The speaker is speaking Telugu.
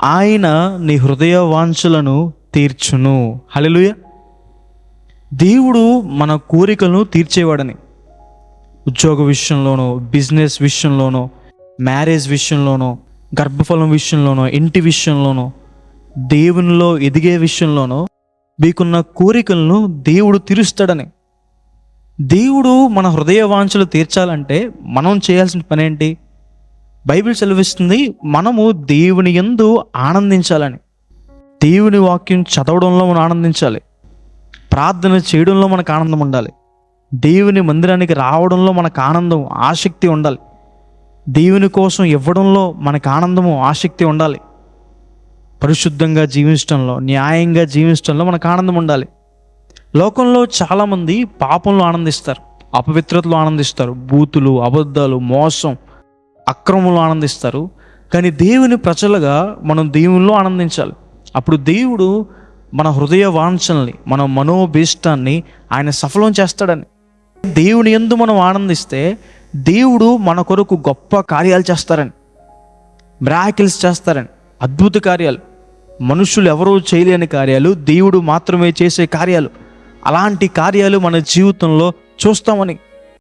ఆయన నీ హృదయ వాంఛలను తీర్చును. హల్లెలూయా. దేవుడు మన కోరికలను తీర్చేవాడని. ఉద్యోగ విషయంలోనో, బిజినెస్ విషయంలోనో, మ్యారేజ్ విషయంలోనో, గర్భఫలం విషయంలోనో, ఇంటి విషయంలోనో, దేవునిలో ఎదిగే విషయంలోనో మీకున్న కోరికలను దేవుడు తీరుస్తాడని. దేవుడు మన హృదయ వాంఛలు తీర్చాలంటే మనం చేయాల్సిన పని ఏంటి? బైబిల్ సెలవిస్తుంది, మనము దేవుని యందు ఆనందించాలని. దేవుని వాక్యం చదవడంలో మనం ఆనందించాలి. ప్రార్థన చేయడంలో మనకు ఆనందం ఉండాలి. దేవుని మందిరానికి రావడంలో మనకు ఆనందం, ఆసక్తి ఉండాలి. దేవుని కోసం ఇవ్వడంలో మనకు ఆనందము, ఆసక్తి ఉండాలి. పరిశుద్ధంగా జీవించడంలో, న్యాయంగా జీవించడంలో మనకు ఆనందం ఉండాలి. లోకంలో చాలామంది పాపంలో ఆనందిస్తారు, అపవిత్రతలో ఆనందిస్తారు, బూతులు, అబద్ధాలు, మోసం, అక్రమంలో ఆనందిస్తారు. కానీ దేవుని ప్రజలుగా మనం దేవునిలో ఆనందించాలి. అప్పుడు దేవుడు మన హృదయ వాంఛల్ని, మన మనోభీష్టాన్ని ఆయన సఫలం చేస్తాడని. దేవుని యందు మనం ఆనందిస్తే దేవుడు మన కొరకు గొప్ప కార్యాలు చేస్తారని, మిరాకిల్స్ చేస్తారని, అద్భుత కార్యాలు, మనుషులు ఎవరూ చేయలేని కార్యాలు, దేవుడు మాత్రమే చేసే కార్యాలు, అలాంటి కార్యాలు మన జీవితంలో చూస్తామని.